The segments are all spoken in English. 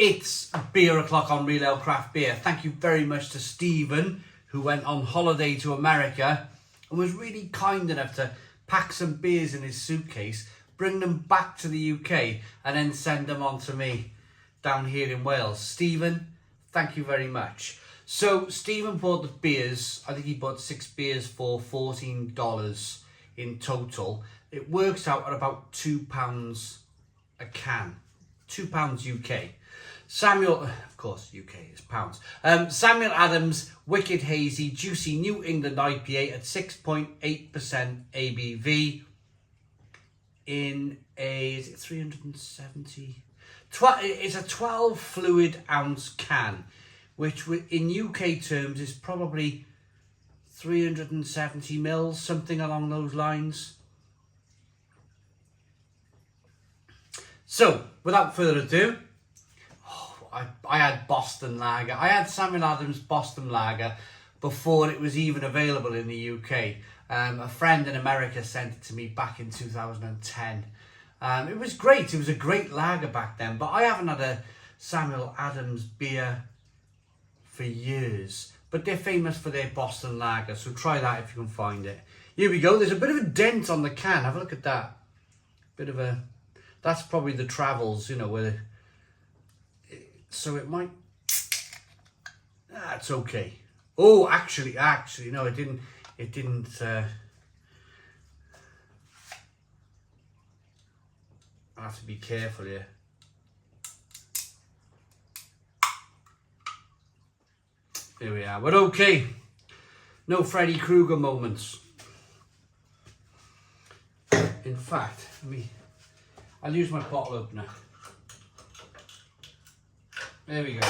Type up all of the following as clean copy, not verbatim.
It's beer o'clock on Real Ale Craft Beer. Thank you very much to Stephen, who went on holiday to America and was really kind enough to pack some beers in his suitcase, bring them back to the UK and then send them on to me down here in Wales. Stephen, thank you very much. So Stephen bought the beers. I think he bought 6 beers for $14 in total. It works out at about £2 a can. £2 UK. Samuel, of course, UK is pounds. Samuel Adams, Wicked Hazy, Juicy New England IPA at 6.8% ABV in a, is it 370? It's a 12 fluid ounce can, which in UK terms is probably 370 mils, something along those lines. So, without further ado, I had Boston Lager. I had Samuel Adams Boston Lager before it was even available in the UK. A friend in America sent it to me back in 2010. It was great. It was a great lager back then, but I haven't had a Samuel Adams beer for years. But they're famous for their Boston Lager, so try that if you can find it. Here we go. There's a bit of a dent on the can. Have a look at that. Bit of a... That's probably the travels, you know, where... So it might... That's okay. Oh, actually, no, it didn't... I have to be careful here. Here we are. But okay. No Freddy Krueger moments. In fact, I'll use my bottle opener. There we go.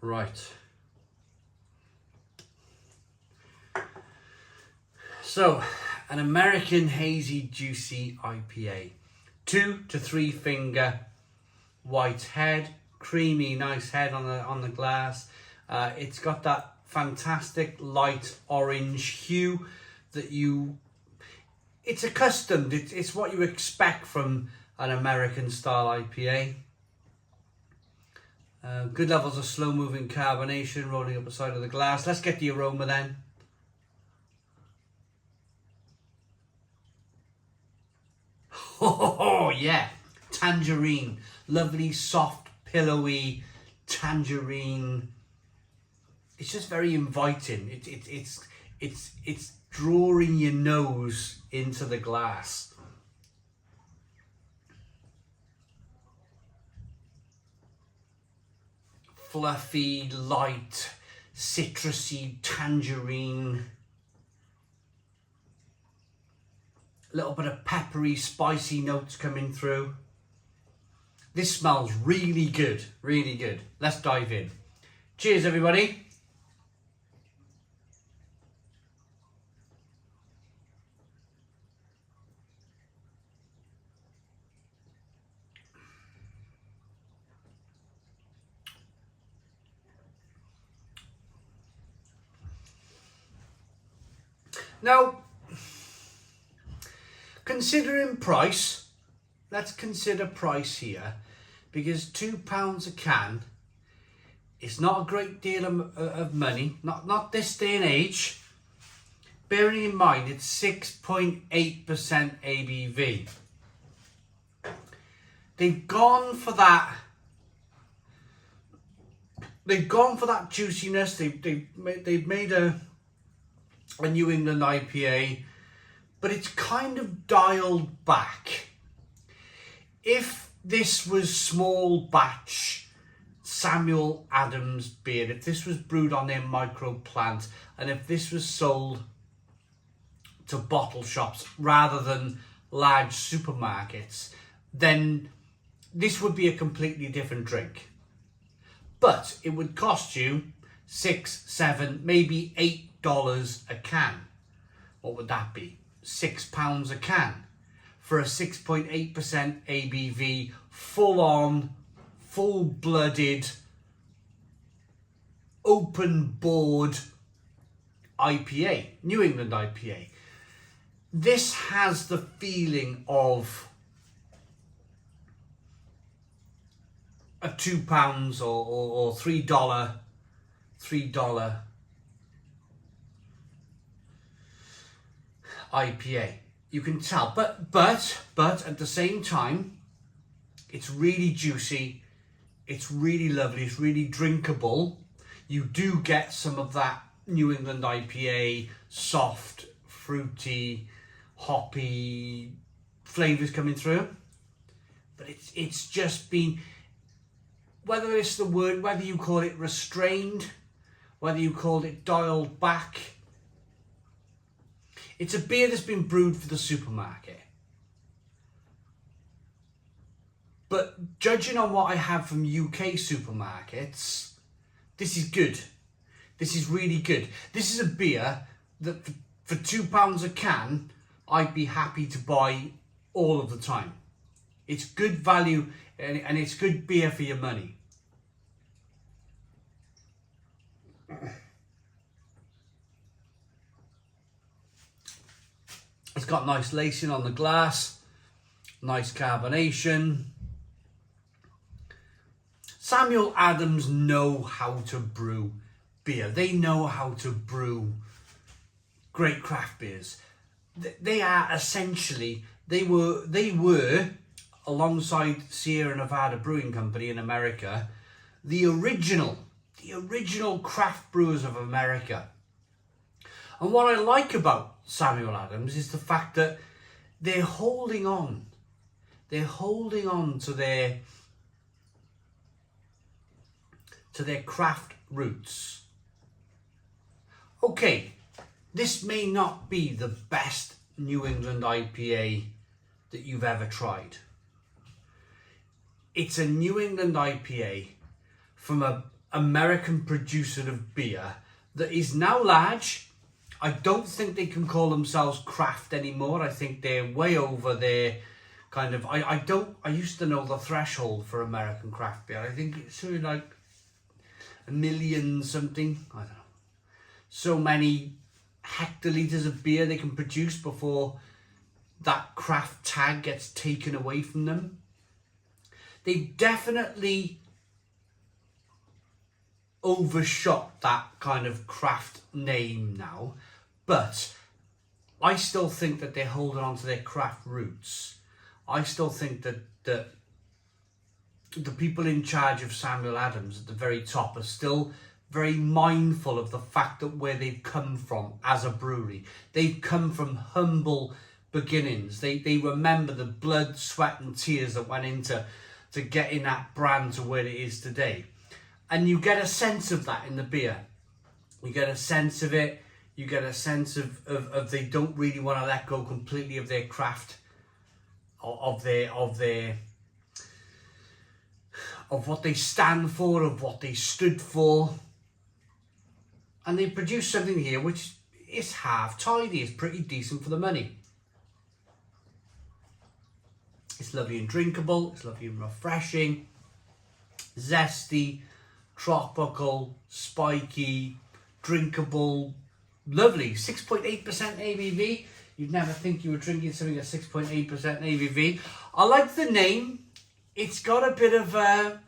Right. So, an American Hazy Juicy IPA. 2 to 3 finger white head, creamy, nice head on the glass. It's got that fantastic light orange hue that it's accustomed. It's what you expect from an American style IPA. Good levels of slow moving carbonation rolling up the side of the glass. Let's get the aroma then. Oh yeah, tangerine, lovely, soft, pillowy tangerine. It's just very inviting. It's drawing your nose into the glass. Fluffy, light, citrusy tangerine. A little bit of peppery, spicy notes coming through. This smells really good, really good. Let's dive in. Cheers, everybody. Now, considering price, let's consider price here, because £2 a can is not a great deal of money, not this day and age. Bearing in mind it's 6.8% ABV. They've gone for that juiciness. They've made a New England IPA, but it's kind of dialed back. If this was small batch Samuel Adams beer, if this was brewed on their micro plant, and if this was sold to bottle shops rather than large supermarkets, then this would be a completely different drink. But it would cost you $6, $7, maybe $8 a can. What would that be? £6 a can for a 6.8% ABV, full-on, full-blooded, open-board IPA, New England IPA. This has the feeling of a £2 or $3 IPA. You can tell, but at the same time, it's really juicy, it's really lovely, it's really drinkable. You do get some of that New England IPA, soft, fruity, hoppy flavours coming through. But it's just been, whether it's the word, whether you call it restrained, whether you call it dialed back, it's a beer that's been brewed for the supermarket. But judging on what I have from UK supermarkets, this is good. This is really good. This is a beer that for £2 a can, I'd be happy to buy all of the time. It's good value and it's good beer for your money. It's got nice lacing on the glass, nice carbonation. Samuel Adams know how to brew beer. They know how to brew great craft beers. They are essentially, they were alongside Sierra Nevada Brewing Company in America, the original craft brewers of America. And what I like about Samuel Adams is the fact that they're holding on. They're holding on to their craft roots. Okay, this may not be the best New England IPA that you've ever tried. It's a New England IPA from an American producer of beer that is now large. I don't think they can call themselves craft anymore. I think they're way over their kind of, I used to know the threshold for American craft beer. I think it's something like 1 million something, I don't know. So many hectolitres of beer they can produce before that craft tag gets taken away from them. They definitely overshot that kind of craft name now, but I still think that they're holding on to their craft roots. I still think that the people in charge of Samuel Adams at the very top are still very mindful of the fact that where they've come from as a brewery. They've come from humble beginnings. They remember the blood, sweat and tears that went into getting that brand to where it is today. And you get a sense of that in the beer. You get a sense of it. You get a sense of they don't really want to let go completely of their craft, of what they stand for, of what they stood for. And they produce something here which is half tidy, it's pretty decent for the money. It's lovely and drinkable, it's lovely and refreshing, zesty, tropical, spiky, drinkable, lovely. 6.8% ABV. You'd never think you were drinking something at 6.8% ABV. I like the name. It's got a bit of a...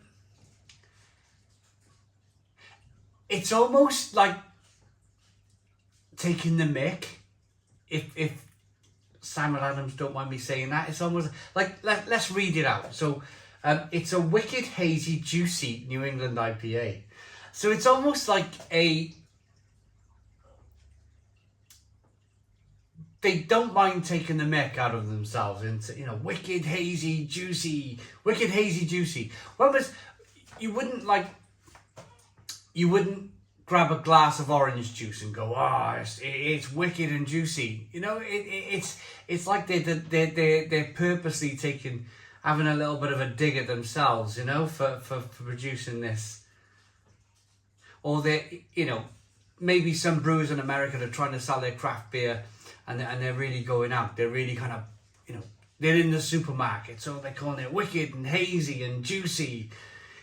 It's almost like taking the mick, if Samuel Adams don't mind me saying that. It's almost like, let's read it out. So it's a wicked, hazy, juicy New England IPA. So it's almost like they don't mind taking the mick out of themselves into, wicked, hazy, juicy. You wouldn't grab a glass of orange juice and go, it's wicked and juicy. It's like they're purposely having a little bit of a dig at themselves, for producing this. Or maybe some brewers in America are trying to sell their craft beer and they're really going out. They're really kind of, you know, they're in the supermarket, so they're calling it wicked and hazy and juicy.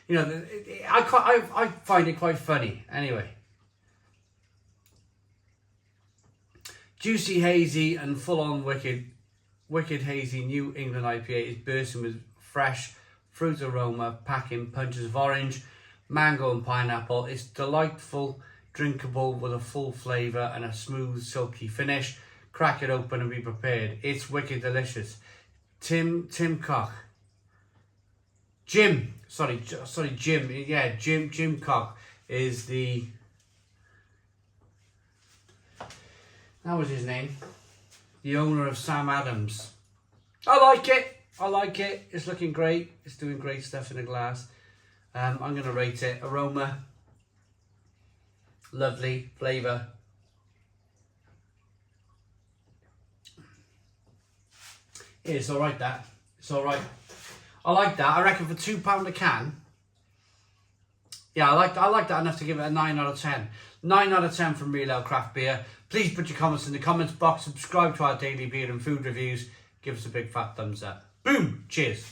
You know, I find it quite funny. Anyway, juicy, hazy, and full-on wicked hazy New England IPA is bursting with fresh fruit aroma, packing punches of orange, mango, and pineapple. It's delightful, drinkable with a full flavour and a smooth, silky finish. Crack it open and be prepared. It's wicked delicious. Jim. Yeah, Jim Cock is the. That was his name. The owner of Sam Adams. I like it. It's looking great. It's doing great stuff in a glass. I'm going to rate it. Aroma. Lovely. Flavour. It's alright, that. It's alright. I like that. I reckon for £2 a can. Yeah, I like that enough to give it a 9 out of 10. 9 out of 10 from Real Ale Craft Beer. Please put your comments in the comments box. Subscribe to our daily beer and food reviews. Give us a big fat thumbs up. Boom! Cheers.